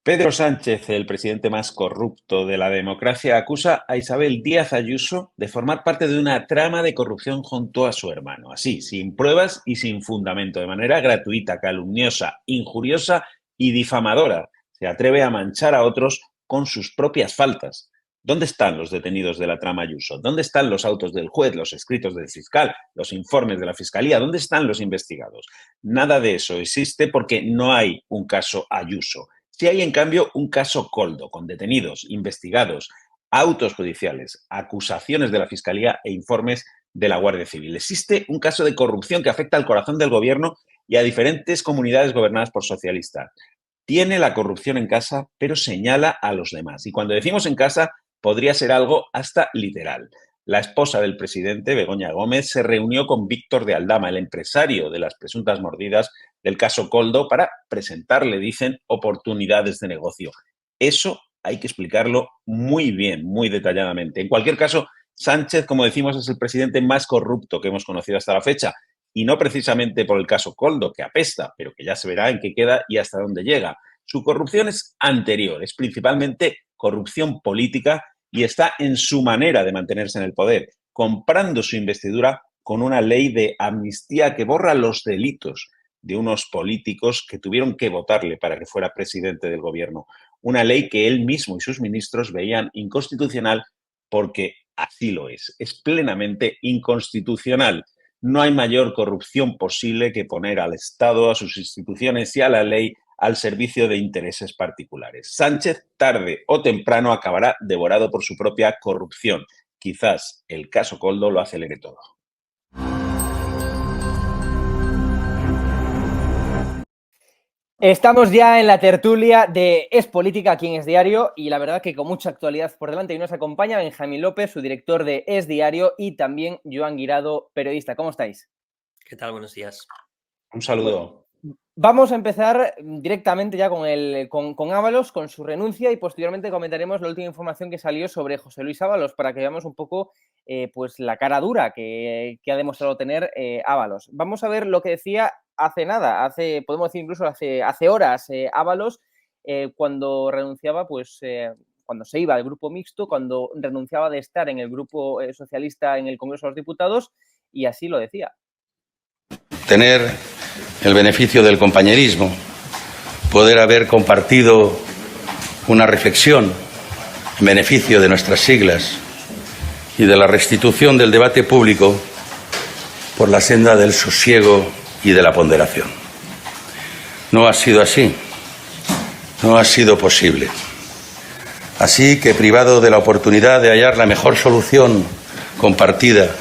Pedro Sánchez, el presidente más corrupto de la democracia, acusa a Isabel Díaz Ayuso de formar parte de una trama de corrupción junto a su hermano, así, sin pruebas y sin fundamento, de manera gratuita, calumniosa, injuriosa y difamadora. Se atreve a manchar a otros con sus propias faltas. ¿Dónde están los detenidos de la trama Ayuso? ¿Dónde están los autos del juez, los escritos del fiscal, los informes de la fiscalía? ¿Dónde están los investigados? Nada de eso existe porque no hay un caso Ayuso. Sí hay, en cambio, un caso Coldo, con detenidos, investigados, autos judiciales, acusaciones de la Fiscalía e informes de la Guardia Civil. Existe un caso de corrupción que afecta al corazón del gobierno y a diferentes comunidades gobernadas por socialistas. Tiene la corrupción en casa, pero señala a los demás. Y cuando decimos en casa, podría ser algo hasta literal. La esposa del presidente, Begoña Gómez, se reunió con Víctor de Aldama, el empresario de las presuntas mordidas del caso Coldo, para presentarle, dicen, oportunidades de negocio. Eso hay que explicarlo muy bien, muy detalladamente. En cualquier caso, Sánchez, como decimos, es el presidente más corrupto que hemos conocido hasta la fecha. Y no precisamente por el caso Coldo, que apesta, pero que ya se verá en qué queda y hasta dónde llega. Su corrupción es anterior, es principalmente corrupción política y está en su manera de mantenerse en el poder, comprando su investidura con una ley de amnistía que borra los delitos de unos políticos que tuvieron que votarle para que fuera presidente del gobierno. Una ley que él mismo y sus ministros veían inconstitucional porque así lo es plenamente inconstitucional. No hay mayor corrupción posible que poner al Estado, a sus instituciones y a la ley al servicio de intereses particulares. Sánchez, tarde o temprano, acabará devorado por su propia corrupción. Quizás el caso Coldo lo acelere todo. Estamos ya en la tertulia de Es Política aquí en Es Diario y la verdad que con mucha actualidad por delante y nos acompaña Benjamín López, su director de Es Diario, y también Joan Guirado, periodista. ¿Cómo estáis? ¿Qué tal? Buenos días. Un saludo. Vamos a empezar directamente ya con Ábalos, con su renuncia, y posteriormente comentaremos la última información que salió sobre José Luis Ábalos para que veamos un poco pues la cara dura que ha demostrado tener Ábalos. Vamos a ver lo que decía hace nada, podemos decir incluso hace horas, Ábalos, cuando renunciaba, cuando se iba del grupo mixto, cuando renunciaba de estar en el grupo socialista en el Congreso de los Diputados, y así lo decía. Tener el beneficio del compañerismo, poder haber compartido una reflexión en beneficio de nuestras siglas y de la restitución del debate público por la senda del sosiego y de la ponderación. No ha sido así, no ha sido posible. Así que, privado de la oportunidad de hallar la mejor solución compartida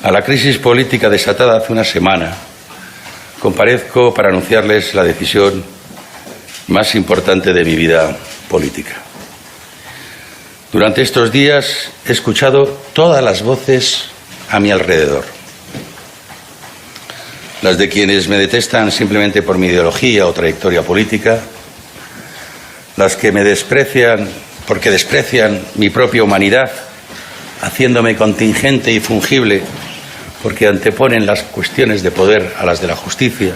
a la crisis política desatada hace una semana, comparezco para anunciarles la decisión más importante de mi vida política. Durante estos días he escuchado todas las voces a mi alrededor. Las de quienes me detestan simplemente por mi ideología o trayectoria política, las que me desprecian porque desprecian mi propia humanidad, haciéndome contingente y fungible porque anteponen las cuestiones de poder a las de la justicia.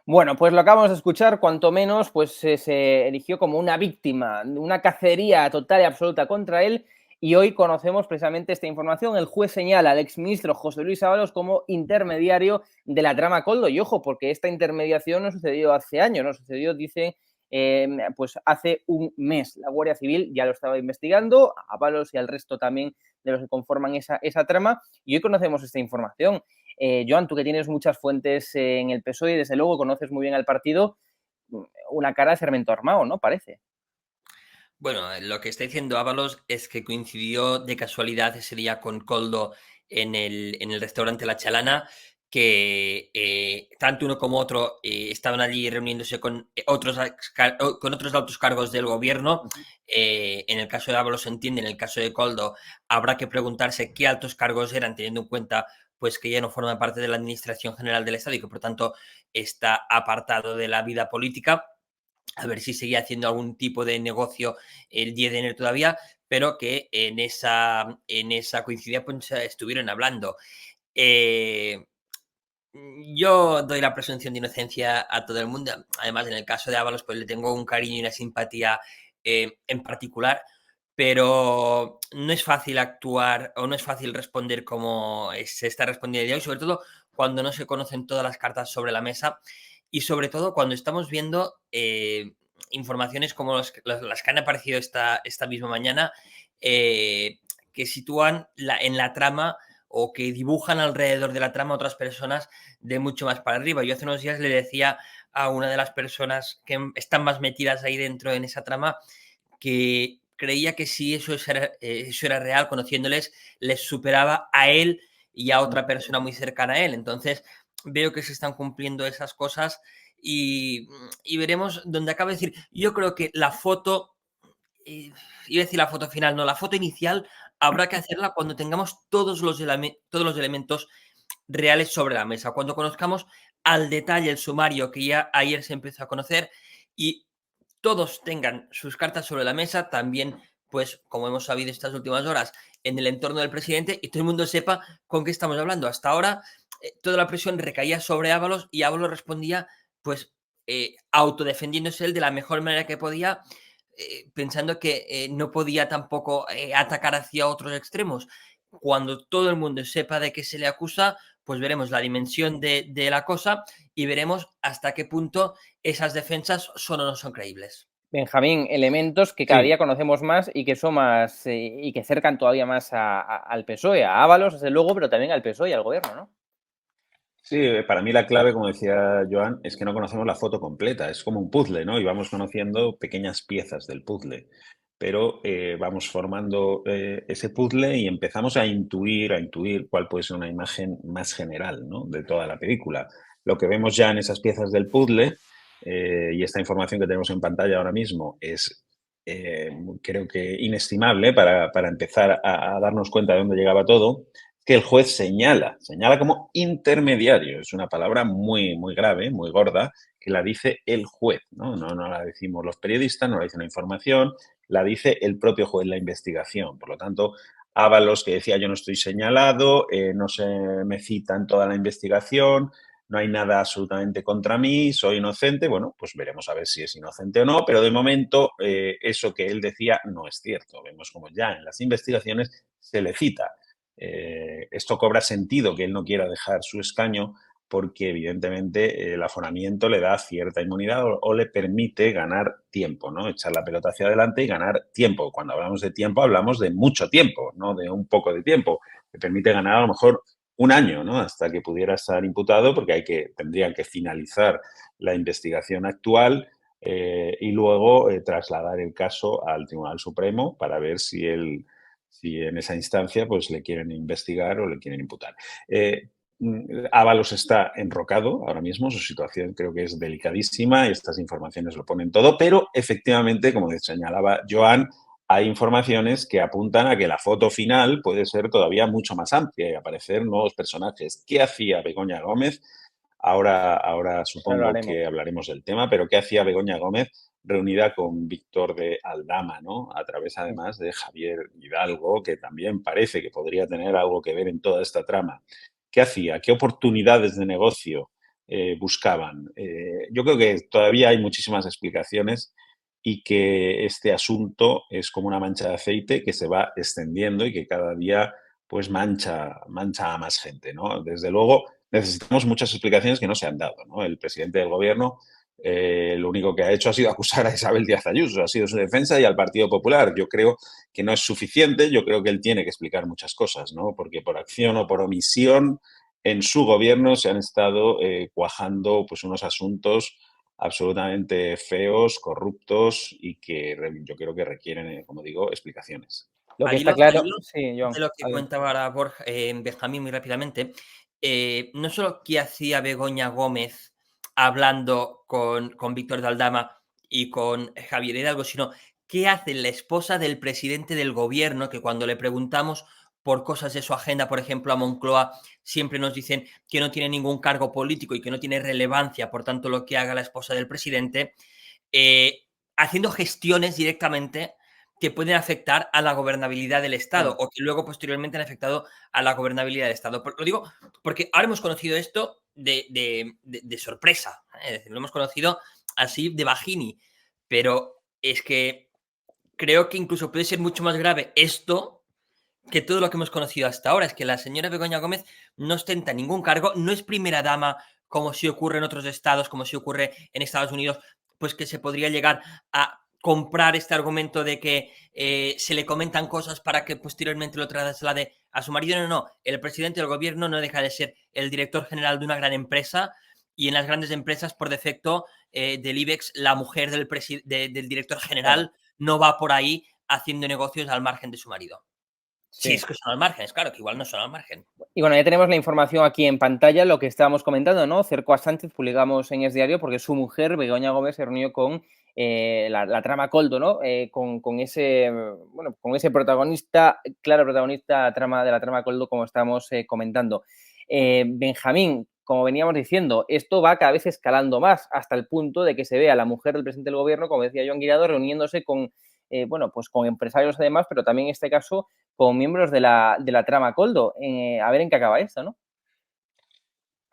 Bueno, pues lo acabamos de escuchar, cuanto menos pues se eligió como una víctima, una cacería total y absoluta contra él, y hoy conocemos precisamente esta información. El juez señala al exministro José Luis Ábalos como intermediario de la trama Coldo, y ojo, porque esta intermediación no sucedió hace años, no sucedió, dice, pues hace un mes. La Guardia Civil ya lo estaba investigando, a Ábalos y al resto también de los que conforman esa trama, y hoy conocemos esta información. Joan, tú que tienes muchas fuentes en el PSOE y desde luego conoces muy bien al partido, una cara de fermento armado, ¿no? Parece. Bueno, lo que está diciendo Ábalos es que coincidió de casualidad ese día con Coldo en el restaurante La Chalana, que tanto uno como otro estaban allí reuniéndose con otros altos cargos del gobierno. En el caso de Ábalos se entiende, en el caso de Coldo habrá que preguntarse qué altos cargos eran, teniendo en cuenta pues que ya no forma parte de la Administración General del Estado y que por tanto está apartado de la vida política. A ver si seguía haciendo algún tipo de negocio el 10 de enero todavía, pero que en esa coincidencia pues, estuvieron hablando. Yo doy la presunción de inocencia a todo el mundo. Además, en el caso de Ábalos, pues le tengo un cariño y una simpatía en particular, pero no es fácil actuar o no es fácil responder como se está respondiendo hoy, sobre todo cuando no se conocen todas las cartas sobre la mesa y sobre todo cuando estamos viendo informaciones como las que han aparecido esta misma mañana, que sitúan en la trama o que dibujan alrededor de la trama a otras personas de mucho más para arriba. Yo hace unos días le decía a una de las personas que están más metidas ahí dentro en esa trama que creía que si eso era real, conociéndoles, les superaba a él y a otra persona muy cercana a él. Entonces veo que se están cumpliendo esas cosas y veremos dónde acaba. De decir, yo creo que la foto, iba a decir la foto final, no, la foto inicial habrá que hacerla cuando tengamos todos los elementos reales sobre la mesa, cuando conozcamos al detalle el sumario que ya ayer se empezó a conocer y todos tengan sus cartas sobre la mesa, también, pues, como hemos sabido estas últimas horas, en el entorno del presidente y todo el mundo sepa con qué estamos hablando. Hasta ahora, toda la presión recaía sobre Ábalos y Ábalos respondía, pues, autodefendiéndose él de la mejor manera que podía, pensando que no podía tampoco atacar hacia otros extremos. Cuando todo el mundo sepa de qué se le acusa, pues veremos la dimensión de la cosa y veremos hasta qué punto esas defensas son o no son creíbles. Benjamín, elementos que cada día conocemos más y que son más y que cercan todavía más al PSOE, a Ábalos, desde luego, pero también al PSOE y al gobierno, ¿no? Sí, para mí la clave, como decía Joan, es que no conocemos la foto completa. Es como un puzzle, ¿no? Y vamos conociendo pequeñas piezas del puzzle. Pero vamos formando ese puzzle y empezamos a intuir cuál puede ser una imagen más general, ¿no? De toda la película. Lo que vemos ya en esas piezas del puzzle y esta información que tenemos en pantalla ahora mismo es, creo que, inestimable para empezar a darnos cuenta de dónde llegaba todo, que el juez señala como intermediario. Es una palabra muy, muy grave, muy gorda, que la dice el juez, ¿no? No la decimos los periodistas, no la dice la información, la dice el propio juez, la investigación. Por lo tanto, Ábalos, que decía yo no estoy señalado, no se me cita en toda la investigación, no hay nada absolutamente contra mí, soy inocente, bueno, pues veremos a ver si es inocente o no, pero de momento eso que él decía no es cierto. Vemos como ya en las investigaciones se le cita. Esto cobra sentido que él no quiera dejar su escaño porque evidentemente el aforamiento le da cierta inmunidad o le permite ganar tiempo, ¿no? Echar la pelota hacia adelante y ganar tiempo. Cuando hablamos de tiempo hablamos de mucho tiempo, no de un poco de tiempo. Le permite ganar a lo mejor un año, ¿no? Hasta que pudiera estar imputado porque tendrían que finalizar la investigación actual y luego trasladar el caso al Tribunal Supremo para ver si en esa instancia pues le quieren investigar o le quieren imputar. Ábalos está enrocado ahora mismo, su situación creo que es delicadísima y estas informaciones lo ponen todo, pero efectivamente, como señalaba Joan, hay informaciones que apuntan a que la foto final puede ser todavía mucho más amplia y aparecer nuevos personajes. ¿Qué hacía Begoña Gómez? Ahora supongo que hablaremos del tema, pero ¿qué hacía Begoña Gómez reunida con Víctor de Aldama, ¿no? A través, además, de Javier Hidalgo, que también parece que podría tener algo que ver en toda esta trama? ¿Qué hacía? ¿Qué oportunidades de negocio buscaban? Yo creo que todavía hay muchísimas explicaciones y que este asunto es como una mancha de aceite que se va extendiendo y que cada día pues mancha a más gente, ¿no? Desde luego necesitamos muchas explicaciones que no se han dado, ¿no? El presidente del gobierno lo único que ha hecho ha sido acusar a Isabel Díaz Ayuso, ha sido su defensa y al Partido Popular. Yo creo que no es suficiente, yo creo que él tiene que explicar muchas cosas, ¿no? Porque por acción o por omisión en su gobierno se han estado cuajando pues unos asuntos absolutamente feos, corruptos y que yo creo que requieren, como digo, explicaciones. Lo que está claro, sí, John, de lo que comentaba ahora Benjamín muy rápidamente, no solo qué hacía Begoña Gómez hablando con Víctor de Aldama y con Javier Hidalgo, sino qué hace la esposa del presidente del gobierno, que cuando le preguntamos por cosas de su agenda, por ejemplo, a Moncloa, siempre nos dicen que no tiene ningún cargo político y que no tiene relevancia, por tanto, lo que haga la esposa del presidente, haciendo gestiones directamente que pueden afectar a la gobernabilidad del Estado o que luego posteriormente han afectado a la gobernabilidad del Estado. Lo digo porque ahora hemos conocido esto de sorpresa. Es decir, lo hemos conocido así de bajini, pero es que creo que incluso puede ser mucho más grave esto que todo lo que hemos conocido hasta ahora. Es que la señora Begoña Gómez no ostenta ningún cargo, no es primera dama como si ocurre en otros estados, como si ocurre en Estados Unidos, pues que se podría llegar a comprar este argumento de que se le comentan cosas para que posteriormente lo traslade a su marido. No, no, el presidente del gobierno no deja de ser el director general de una gran empresa, y en las grandes empresas, por defecto, del IBEX, la mujer del director general no va por ahí haciendo negocios al margen de su marido. Sí, es que son al margen, es claro que igual no son al margen. Y bueno, ya tenemos la información aquí en pantalla, lo que estábamos comentando, ¿no? Cercó a Sánchez, publicamos en Es Diario, porque su mujer, Begoña Gómez, se reunió con la trama Koldo, ¿no? Con ese, bueno, con ese protagonista, claro, protagonista de la trama Koldo, como estamos comentando. Benjamín, como veníamos diciendo, esto va cada vez escalando más, hasta el punto de que se ve a la mujer del presidente del gobierno, como decía Joan Guirado, reuniéndose con, bueno, pues con empresarios además, pero también en este caso con miembros de la trama Koldo. A ver en qué acaba esto, ¿no?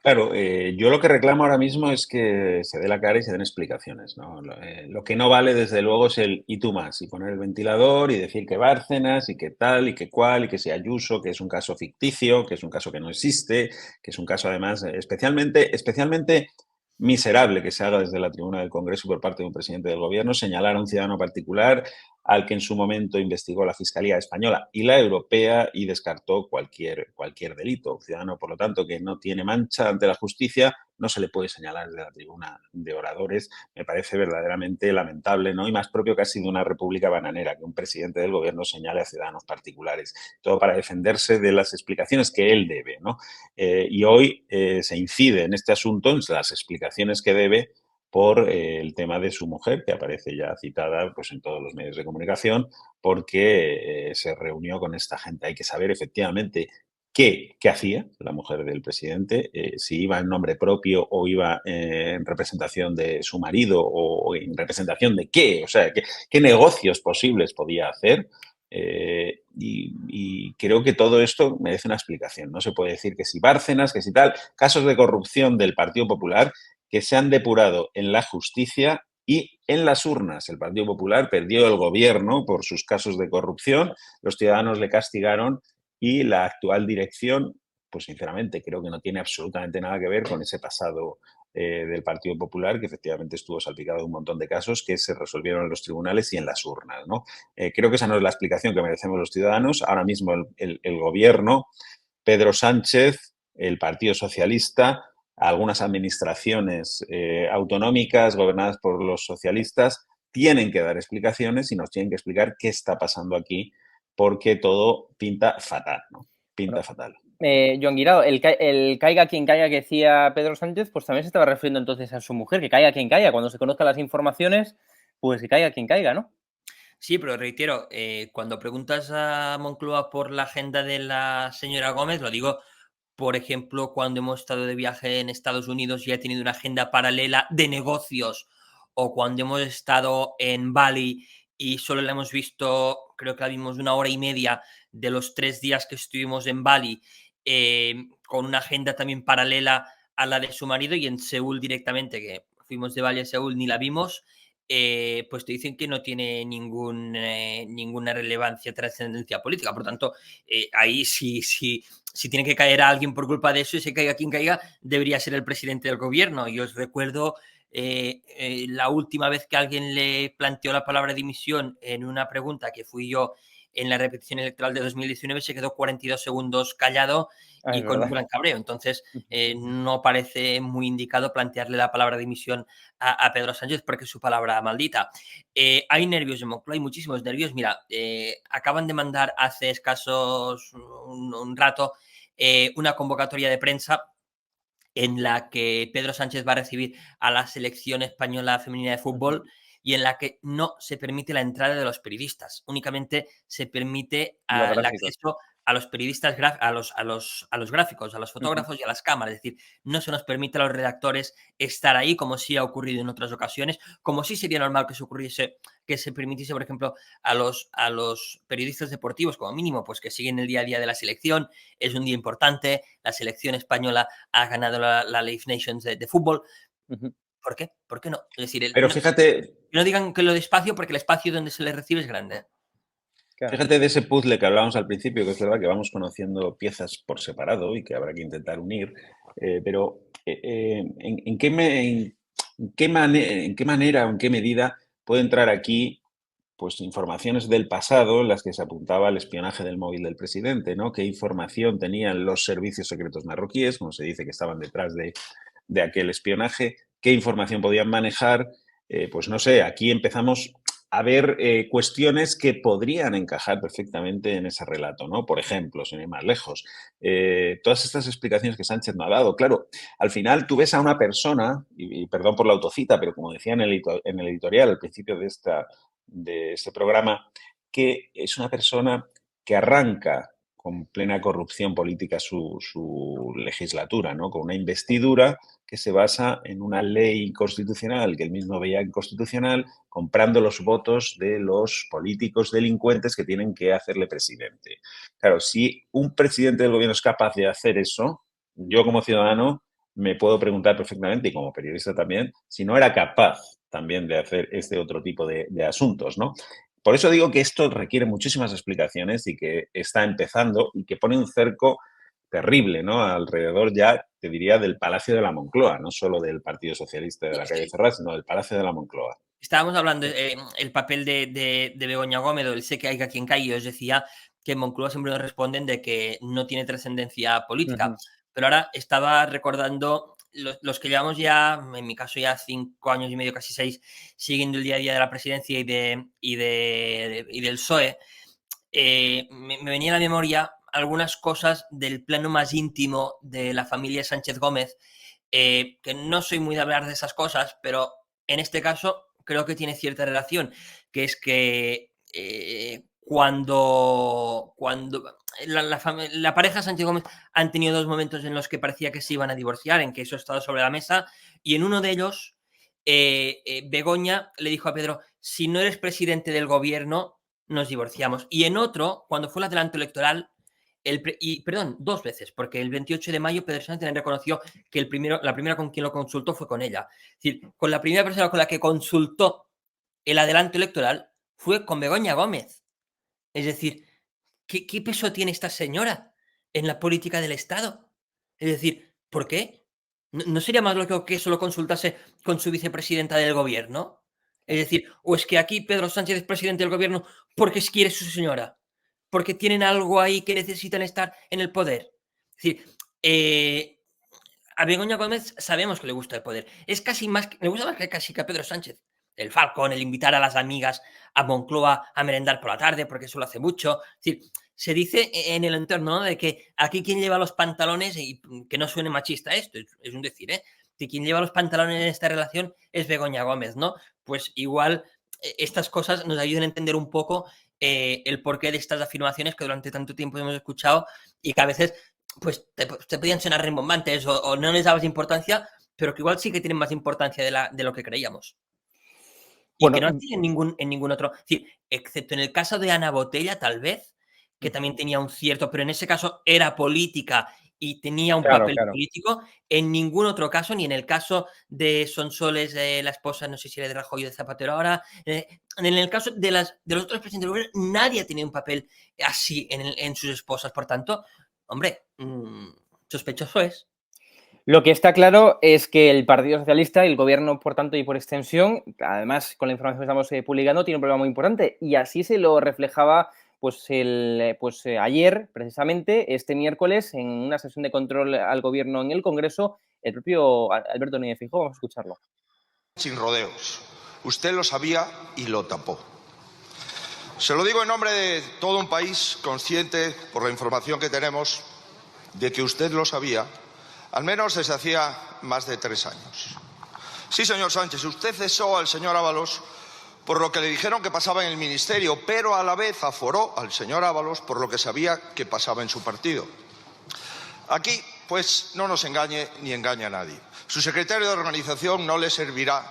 Claro, yo lo que reclamo ahora mismo es que se dé la cara y se den explicaciones, ¿no? Lo que no vale, desde luego, es el y tú más, y poner el ventilador y decir que Bárcenas y que tal y que cual y que si Ayuso, que es un caso ficticio, que es un caso que no existe, que es un caso además especialmente miserable que se haga desde la tribuna del Congreso por parte de un presidente del gobierno, señalar a un ciudadano particular al que en su momento investigó la Fiscalía española y la europea y descartó cualquier delito. Un ciudadano, por lo tanto, que no tiene mancha ante la justicia, no se le puede señalar desde la tribuna de oradores. Me parece verdaderamente lamentable, ¿no? Y más propio casi de una república bananera, que un presidente del gobierno señale a ciudadanos particulares. Todo para defenderse de las explicaciones que él debe, ¿no? Y hoy se incide en este asunto, en las explicaciones que debe, por el tema de su mujer, que aparece ya citada pues, en todos los medios de comunicación, porque se reunió con esta gente. Hay que saber efectivamente qué hacía la mujer del presidente, si iba en nombre propio o iba en representación de su marido o en representación de qué, o sea, qué negocios posibles podía hacer. Y creo que todo esto merece una explicación. No se puede decir que si Bárcenas, que si tal, casos de corrupción del Partido Popular que se han depurado en la justicia y en las urnas. El Partido Popular perdió el gobierno por sus casos de corrupción, los ciudadanos le castigaron y la actual dirección, pues sinceramente creo que no tiene absolutamente nada que ver con ese pasado del Partido Popular, que efectivamente estuvo salpicado de un montón de casos que se resolvieron en los tribunales y en las urnas, ¿no? Creo que esa no es la explicación que merecemos los ciudadanos. Ahora mismo el gobierno, Pedro Sánchez, el Partido Socialista, algunas administraciones autonómicas gobernadas por los socialistas tienen que dar explicaciones y nos tienen que explicar qué está pasando aquí, porque todo pinta fatal, ¿no? Pinta fatal. Joan Guirao, el caiga quien caiga que decía Pedro Sánchez, pues también se estaba refiriendo entonces a su mujer, que caiga quien caiga. Cuando se conozcan las informaciones, pues que caiga quien caiga, ¿no? Sí, pero reitero, cuando preguntas a Moncloa por la agenda de la señora Gómez, lo digo, por ejemplo, cuando hemos estado de viaje en Estados Unidos y ha tenido una agenda paralela de negocios, o cuando hemos estado en Bali y solo la hemos visto, creo que la vimos 1 hora y media de los 3 días que estuvimos en Bali, con una agenda también paralela a la de su marido, y en Seúl directamente, que fuimos de Bali a Seúl, ni la vimos. Pues te dicen que no tiene ninguna relevancia, trascendencia política. Por tanto, ahí si tiene que caer a alguien por culpa de eso, y se caiga quien caiga, debería ser el presidente del gobierno. Y os recuerdo la última vez que alguien le planteó la palabra dimisión en una pregunta, que fui yo en la repetición electoral de 2019, se quedó 42 segundos callado y con un gran cabreo. Entonces, no parece muy indicado plantearle la palabra dimisión a Pedro Sánchez, porque es su palabra maldita. Hay nervios en Moncloa, hay muchísimos nervios. Mira, acaban de mandar hace escasos un rato una convocatoria de prensa en la que Pedro Sánchez va a recibir a la selección española femenina de fútbol, y en la que no se permite la entrada de los periodistas, únicamente se permite el acceso a los periodistas, a los gráficos, a los fotógrafos y a las cámaras. Es decir, no se nos permite a los redactores estar ahí, como sí ha ocurrido en otras ocasiones, como sí sería normal que se permitiese, por ejemplo, a los periodistas deportivos, como mínimo, pues que siguen el día a día de la selección. Es un día importante, la selección española ha ganado la Live Nations de fútbol. ¿Por qué? ¿Por qué no? Es decir, Pero fíjate, no digan que lo de espacio, porque el espacio donde se les recibe es grande. Fíjate de ese puzzle que hablábamos al principio, que es verdad que vamos conociendo piezas por separado y que habrá que intentar unir, pero ¿en qué manera o en qué medida puede entrar aquí pues informaciones del pasado en las que se apuntaba al espionaje del móvil del presidente, ¿no? ¿Qué información tenían los servicios secretos marroquíes, como se dice que estaban detrás de aquel espionaje? ¿Qué información podían manejar? Pues no sé, aquí empezamos a ver cuestiones que podrían encajar perfectamente en ese relato, ¿no? Por ejemplo, sin ir más lejos, todas estas explicaciones que Sánchez no ha dado. Claro, al final tú ves a una persona, y perdón por la autocita, pero como decía en el editorial al principio de este programa, que es una persona que arranca con plena corrupción política su legislatura, ¿no? Con una investidura que se basa en una ley constitucional que él mismo veía inconstitucional, comprando los votos de los políticos delincuentes que tienen que hacerle presidente. Claro, si un presidente del gobierno es capaz de hacer eso, yo como ciudadano me puedo preguntar perfectamente, y como periodista también, si no era capaz también de hacer este otro tipo de asuntos, ¿no? Por eso digo que esto requiere muchísimas explicaciones y que está empezando y que pone un cerco terrible, ¿no? Alrededor ya, te diría, del Palacio de la Moncloa, no solo del Partido Socialista de la calle Ferraz, sino del Palacio de la Moncloa. Estábamos hablando el papel de Begoña Gómez, o el sé que haya quien caiga. Os decía que en Moncloa siempre nos responden de que no tiene trascendencia política. Pero ahora estaba recordando los que llevamos ya, en mi caso ya 5 años y medio, casi 6, siguiendo el día a día de la presidencia y del PSOE, me venía a la memoria algunas cosas del plano más íntimo de la familia Sánchez Gómez, que no soy muy de hablar de esas cosas, pero en este caso creo que tiene cierta relación, que es que cuando la pareja Sánchez Gómez han tenido 2 momentos en los que parecía que se iban a divorciar, en que eso ha estado sobre la mesa, y en uno de ellos Begoña le dijo a Pedro: si no eres presidente del gobierno, nos divorciamos. Y en otro, cuando fue el adelanto electoral, perdón, 2 veces, porque el 28 de mayo Pedro Sánchez le reconoció que la primera con quien lo consultó fue con ella. Es decir, con la primera persona con la que consultó el adelanto electoral fue con Begoña Gómez. Es decir, ¿qué peso tiene esta señora en la política del Estado? Es decir, ¿por qué? ¿No sería más lógico que eso lo consultase con su vicepresidenta del gobierno? Es decir, ¿o es que aquí Pedro Sánchez es presidente del gobierno porque quiere su señora? Porque tienen algo ahí que necesitan estar en el poder. Es decir, a Begoña Gómez sabemos que le gusta el poder. Es casi más, le gusta más que casi que a Pedro Sánchez. El Falcón, el invitar a las amigas a Moncloa a merendar por la tarde, porque eso lo hace mucho. Es decir, se dice en el entorno, ¿no?, de que aquí quien lleva los pantalones, y que no suene machista esto, es un decir, que quien lleva los pantalones en esta relación es Begoña Gómez, ¿no? Pues igual estas cosas nos ayudan a entender un poco el porqué de estas afirmaciones que durante tanto tiempo hemos escuchado y que a veces pues te podían sonar rimbombantes o no les dabas importancia, pero que igual sí que tienen más importancia de lo que creíamos. Y bueno, que no tienen en ningún otro. Es decir, excepto en el caso de Ana Botella, tal vez, que también tenía un cierto, pero en ese caso era política y tenía un papel político. En ningún otro caso, ni en el caso de Sonsoles, la esposa, no sé si era de Rajoy o de Zapatero ahora, en el caso de los otros presidentes del gobierno, nadie ha tenido un papel así en sus esposas. Por tanto, hombre, sospechoso es. Lo que está claro es que el Partido Socialista y el Gobierno, por tanto, y por extensión, además con la información que estamos publicando, tiene un problema muy importante. Y así se lo reflejaba ayer, precisamente, este miércoles, en una sesión de control al Gobierno en el Congreso, el propio Alberto Núñez Feijóo. Vamos a escucharlo. Sin rodeos. Usted lo sabía y lo tapó. Se lo digo en nombre de todo un país consciente, por la información que tenemos, de que usted lo sabía, al menos desde hacía más de 3 años. Sí, señor Sánchez, usted cesó al señor Ábalos por lo que le dijeron que pasaba en el ministerio, pero a la vez aforó al señor Ábalos por lo que sabía que pasaba en su partido. Aquí, pues, no nos engañe ni engañe a nadie. Su secretario de organización no le servirá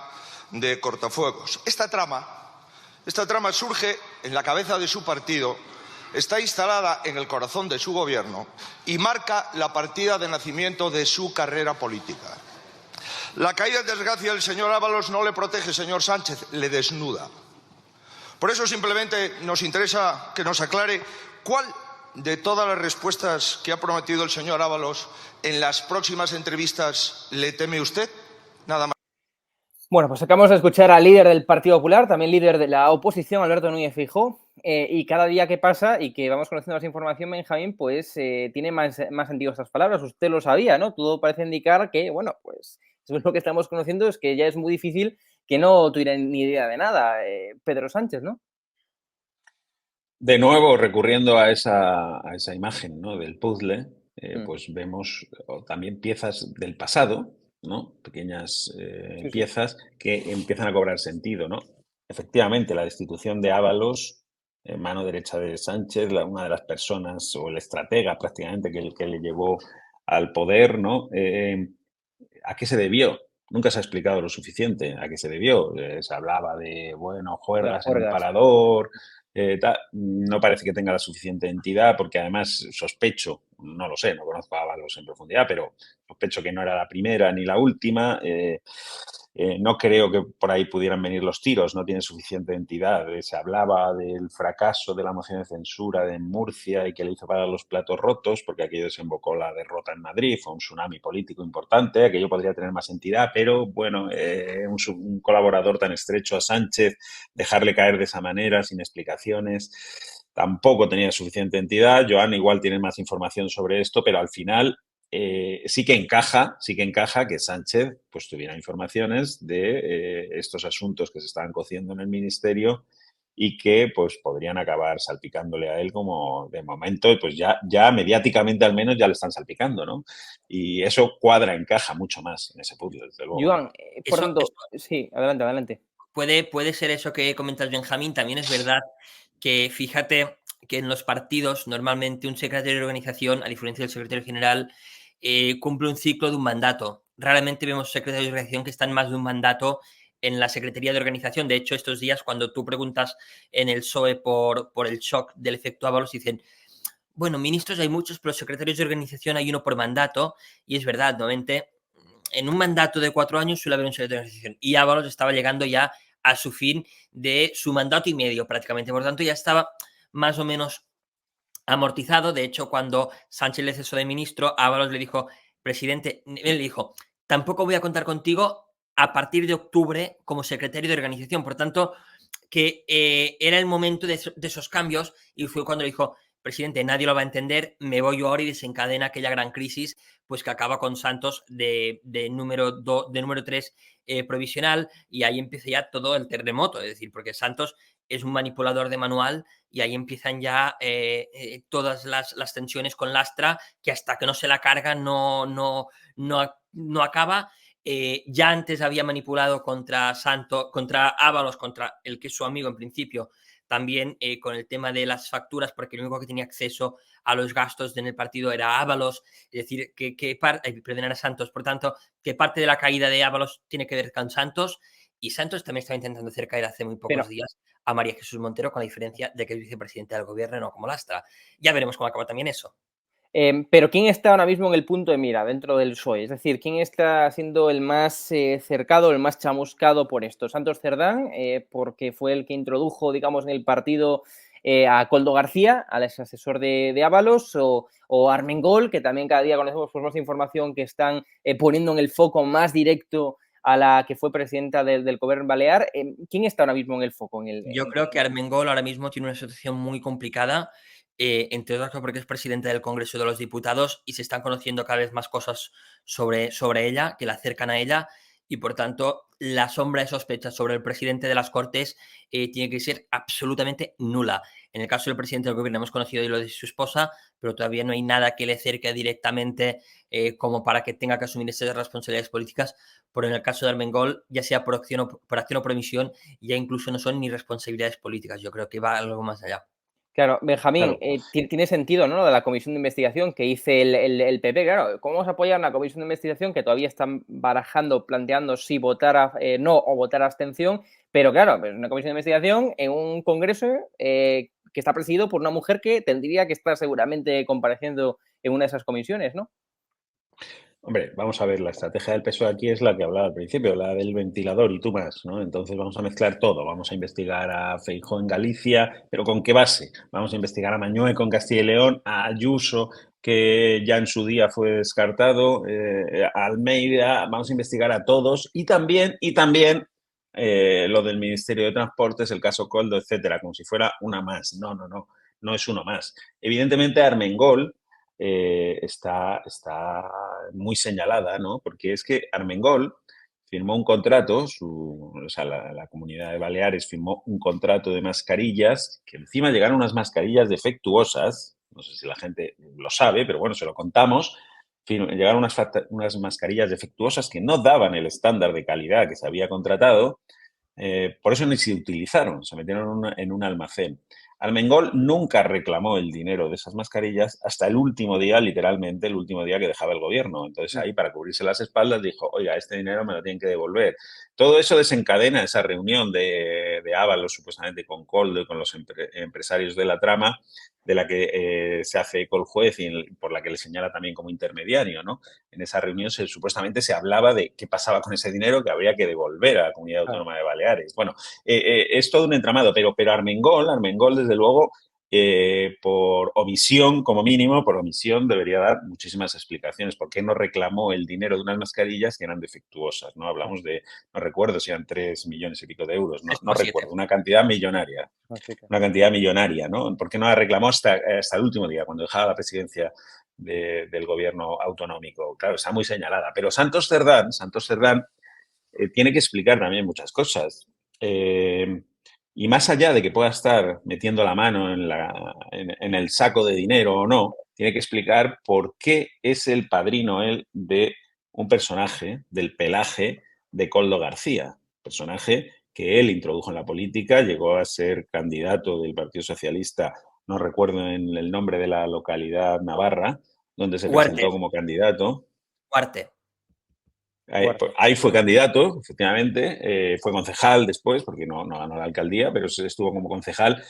de cortafuegos. Esta trama surge en la cabeza de su partido, está instalada en el corazón de su gobierno y marca la partida de nacimiento de su carrera política. La caída en desgracia del señor Ábalos no le protege, señor Sánchez, le desnuda. Por eso simplemente nos interesa que nos aclare cuál de todas las respuestas que ha prometido el señor Ábalos en las próximas entrevistas le teme usted. Nada más. Bueno, pues acabamos de escuchar al líder del Partido Popular, también líder de la oposición, Alberto Núñez Feijóo, y cada día que pasa y que vamos conociendo más información, Benjamín, pues tiene más sentido estas palabras. Usted lo sabía, ¿no? Todo parece indicar que, bueno, pues según lo que estamos conociendo es que ya es muy difícil que no tuviera ni idea de nada Pedro Sánchez, ¿no? De nuevo, recurriendo a esa imagen, ¿no?, del puzzle, pues vemos también piezas del pasado, ¿no? Pequeñas Sí. piezas que empiezan a cobrar sentido, ¿no? Efectivamente, la destitución de Ábalos, mano derecha de Sánchez, una de las personas o el estratega prácticamente que le llevó al poder, ¿no? ¿A qué se debió? Nunca se ha explicado lo suficiente a qué se debió. Se hablaba de, bueno, juergas en un parador, no parece que tenga la suficiente entidad, porque además sospecho, no lo sé, no conozco a Ábalos en profundidad, pero sospecho que no era la primera ni la última. No creo que por ahí pudieran venir los tiros, no tiene suficiente entidad. Se hablaba del fracaso de la moción de censura de Murcia y que le hizo pagar los platos rotos, porque aquello desembocó la derrota en Madrid, fue un tsunami político importante, aquello podría tener más entidad, pero bueno, un colaborador tan estrecho a Sánchez, dejarle caer de esa manera, sin explicaciones, tampoco tenía suficiente entidad. Joan igual tiene más información sobre esto, pero al final sí que encaja que Sánchez pues tuviera informaciones de estos asuntos que se estaban cociendo en el ministerio y que pues podrían acabar salpicándole a él, como de momento pues ya mediáticamente al menos ya le están salpicando, ¿no? Y eso encaja mucho más en ese puzzle, desde luego. Joan, por tanto, sí, adelante. Puede ser eso que comentas, Benjamín. También es verdad que fíjate que en los partidos normalmente un secretario de organización, a diferencia del secretario general, cumple un ciclo de un mandato. Raramente vemos secretarios de organización que están más de un mandato en la Secretaría de Organización. De hecho, estos días, cuando tú preguntas en el PSOE por el shock del efecto Ábalos, dicen, bueno, ministros hay muchos, pero secretarios de organización hay uno por mandato. Y es verdad, normalmente en un mandato de 4 años suele haber un secretario de organización. Y Ábalos estaba llegando ya a su fin de su mandato y medio prácticamente. Por tanto, ya estaba más o menos amortizado. De hecho, cuando Sánchez le cesó de ministro, Ábalos le dijo, presidente, él le dijo, tampoco voy a contar contigo a partir de octubre como secretario de organización. Por tanto, que era el momento de esos cambios, y fue cuando le dijo, presidente, nadie lo va a entender, me voy yo ahora, y desencadena aquella gran crisis pues que acaba con Santos de número 3 provisional, y ahí empieza ya todo el terremoto, es decir, porque Santos es un manipulador de manual y ahí empiezan ya todas las tensiones con Lastra, que hasta que no se la carga no acaba. Ya antes había manipulado contra Ábalos, contra el que es su amigo en principio, también con el tema de las facturas, porque el único que tenía acceso a los gastos en el partido era Ábalos, es decir, era Santos. Por tanto, que parte de la caída de Ábalos tiene que ver con Santos, y Santos también estaba intentando hacer caer hace muy pocos días a María Jesús Montero, con la diferencia de que es vicepresidente del gobierno, no como Lastra. Ya veremos cómo acaba también eso. Pero ¿quién está ahora mismo en el punto de mira dentro del PSOE? Es decir, ¿quién está siendo el más cercado, el más chamuscado por esto? ¿Santos Cerdán, porque fue el que introdujo, digamos, en el partido a Koldo García, al ex asesor de Ábalos, o Armengol, que también cada día conocemos pues, más información que están poniendo en el foco más directo a la que fue presidenta del Gobierno Balear? ¿Quién está ahora mismo en el foco? Yo creo que Armengol ahora mismo tiene una situación muy complicada, entre otras cosas porque es presidenta del Congreso de los Diputados y se están conociendo cada vez más cosas sobre ella, que la acercan a ella, y, por tanto, la sombra de sospecha sobre el presidente de las Cortes tiene que ser absolutamente nula. En el caso del presidente del gobierno hemos conocido lo de su esposa, pero todavía no hay nada que le cerque directamente como para que tenga que asumir esas responsabilidades políticas. Pero en el caso de Armengol, ya sea por acción o por omisión, ya incluso no son ni responsabilidades políticas. Yo creo que va algo más allá. Claro, Benjamín, Claro. tiene sentido, ¿no? Lo de la comisión de investigación que hice el PP. Claro, ¿cómo vamos a apoyar una comisión de investigación que todavía están barajando, planteando si votar no o votar abstención? Pero claro, pues una comisión de investigación en un congreso que está presidido por una mujer que tendría que estar seguramente compareciendo en una de esas comisiones, ¿no? Hombre, vamos a ver, la estrategia del PSOE aquí es la que hablaba al principio, la del ventilador y tú más, ¿no? Entonces vamos a mezclar todo, vamos a investigar a Feijóo en Galicia, pero ¿con qué base? Vamos a investigar a Mañueco en Castilla y León, a Ayuso, que ya en su día fue descartado, a Almeida, vamos a investigar a todos y también lo del Ministerio de Transportes, el caso Coldo, etcétera, como si fuera una más. No, no, no, no es uno más. Evidentemente Armengol está muy señalada, ¿no? Porque es que Armengol firmó un contrato, o sea, la Comunidad de Baleares firmó un contrato de mascarillas, que encima llegaron unas mascarillas defectuosas, no sé si la gente lo sabe, pero bueno, se lo contamos, llegaron unas mascarillas defectuosas que no daban el estándar de calidad que se había contratado, por eso ni se utilizaron, se metieron en un almacén. Armengol nunca reclamó el dinero de esas mascarillas hasta el último día, literalmente el último día que dejaba el gobierno. Entonces ahí, para cubrirse las espaldas, dijo, oiga, este dinero me lo tienen que devolver. Todo eso desencadena esa reunión de Ábalos, supuestamente con Coldo y con los empresarios de la trama, de la que se hace eco el juez y por la que le señala también como intermediario, ¿no? En esa reunión supuestamente se hablaba de qué pasaba con ese dinero que habría que devolver a la Comunidad Autónoma de Baleares. Bueno, es todo un entramado, pero Armengol, desde luego, por omisión, como mínimo, por omisión debería dar muchísimas explicaciones. ¿Por qué no reclamó el dinero de unas mascarillas que eran defectuosas? ¿No? Hablamos de, no recuerdo si eran 3 millones y pico de euros, no recuerdo, una cantidad millonaria. Una cantidad millonaria, ¿no? ¿Por qué no la reclamó hasta el último día, cuando dejaba la presidencia del gobierno autonómico? Claro, está muy señalada. Pero Santos Cerdán tiene que explicar también muchas cosas. Y más allá de que pueda estar metiendo la mano en el saco de dinero o no, tiene que explicar por qué es el padrino él de un personaje del pelaje de Koldo García, personaje que él introdujo en la política, llegó a ser candidato del Partido Socialista, no recuerdo el nombre de la localidad navarra, donde se presentó como candidato. Cuarte. Ahí fue candidato, efectivamente, fue concejal después, porque no ganó la alcaldía, pero estuvo como concejal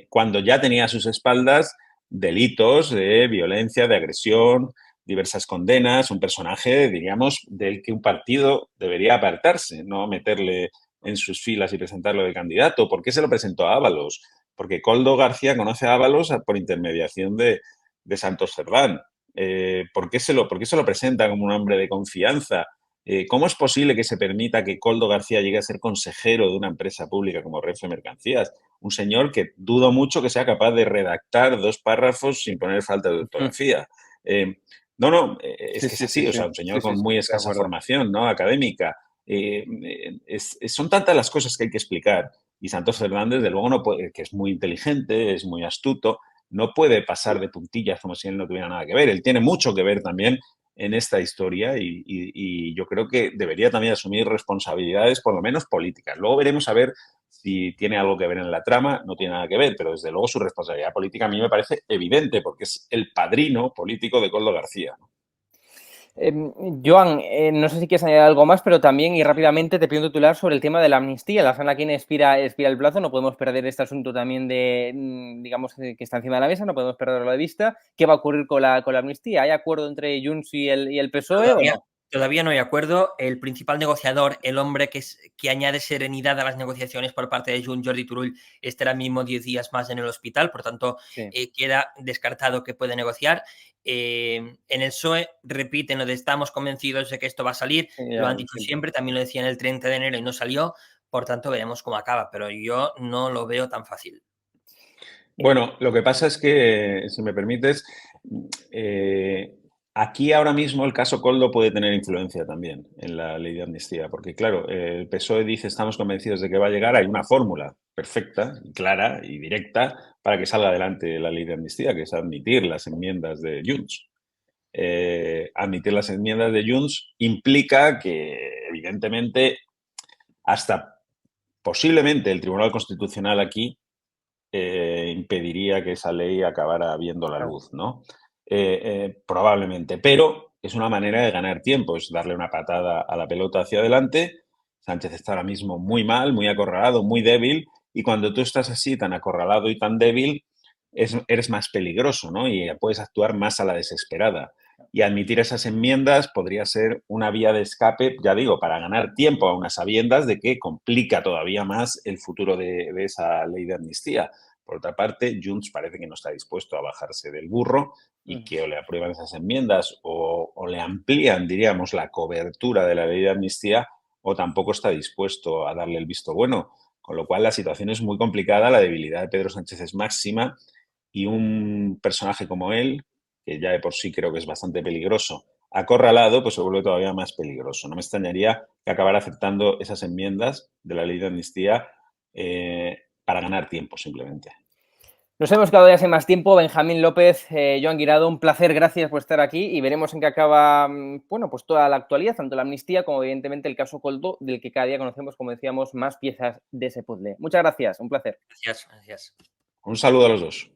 cuando ya tenía a sus espaldas delitos de violencia, de agresión, diversas condenas, un personaje, diríamos, del que un partido debería apartarse, no meterle en sus filas y presentarlo de candidato. ¿Por qué se lo presentó a Ábalos? Porque Koldo García conoce a Ábalos por intermediación de Santos Cerdán. ¿Por qué se lo presenta como un hombre de confianza? ¿Cómo es posible que se permita que Koldo García llegue a ser consejero de una empresa pública como Renfe Mercancías? Un señor que dudo mucho que sea capaz de redactar 2 párrafos sin poner falta de ortografía. Es que es así, o sea, un señor con muy escasa formación, ¿no? Académica. Son tantas las cosas que hay que explicar. Y Santos Fernández, de luego, no puede, que es muy inteligente, es muy astuto, no puede pasar de puntillas como si él no tuviera nada que ver. Él tiene mucho que ver también en esta historia y yo creo que debería también asumir responsabilidades, por lo menos políticas. Luego veremos a ver si tiene algo que ver en la trama, no tiene nada que ver, pero desde luego su responsabilidad política a mí me parece evidente porque es el padrino político de Koldo García, ¿no? Joan, no sé si quieres añadir algo más, pero también y rápidamente te pido titular sobre el tema de la amnistía. La semana que viene expira el plazo, no podemos perder este asunto también digamos, que está encima de la mesa, no podemos perderlo de vista. ¿Qué va a ocurrir con la amnistía? ¿Hay acuerdo entre Junts y el PSOE o no? Todavía no hay acuerdo. El principal negociador, el hombre que añade serenidad a las negociaciones por parte de Junts, Jordi Turull, estará mismo 10 días más en el hospital, por tanto, queda descartado que puede negociar. En el PSOE repiten lo de estamos convencidos de que esto va a salir, lo han dicho siempre, también lo decían el 30 de enero y no salió, por tanto veremos cómo acaba, pero yo no lo veo tan fácil. Bueno, lo que pasa es que, si me permites, Aquí ahora mismo el caso Koldo puede tener influencia también en la ley de amnistía, porque claro, el PSOE dice estamos convencidos de que va a llegar, hay una fórmula perfecta, clara y directa para que salga adelante la ley de amnistía, que es admitir las enmiendas de Junts. Admitir las enmiendas de Junts implica que, evidentemente, hasta posiblemente el Tribunal Constitucional aquí impediría que esa ley acabara viendo la luz, ¿no? Probablemente, pero es una manera de ganar tiempo, es darle una patada a la pelota hacia adelante. Sánchez está ahora mismo muy mal, muy acorralado, muy débil, y cuando tú estás así, tan acorralado y tan débil, eres más peligroso, ¿no? Y puedes actuar más a la desesperada. Y admitir esas enmiendas podría ser una vía de escape, ya digo, para ganar tiempo a unas sabiendas de que complica todavía más el futuro de esa ley de amnistía. Por otra parte, Junts parece que no está dispuesto a bajarse del burro y que o le aprueban esas enmiendas o le amplían, diríamos, la cobertura de la ley de amnistía o tampoco está dispuesto a darle el visto bueno. Con lo cual la situación es muy complicada, la debilidad de Pedro Sánchez es máxima y un personaje como él, que ya de por sí creo que es bastante peligroso, acorralado, pues se vuelve todavía más peligroso. No me extrañaría que acabara aceptando esas enmiendas de la ley de amnistía para ganar tiempo simplemente. Nos hemos quedado ya sin más tiempo. Benjamín López, Joan Guirado, un placer, gracias por estar aquí y veremos en qué acaba, bueno, pues toda la actualidad, tanto la amnistía como evidentemente el caso Koldo, del que cada día conocemos, como decíamos, más piezas de ese puzzle. Muchas gracias, un placer. Gracias, gracias. Un saludo a los dos.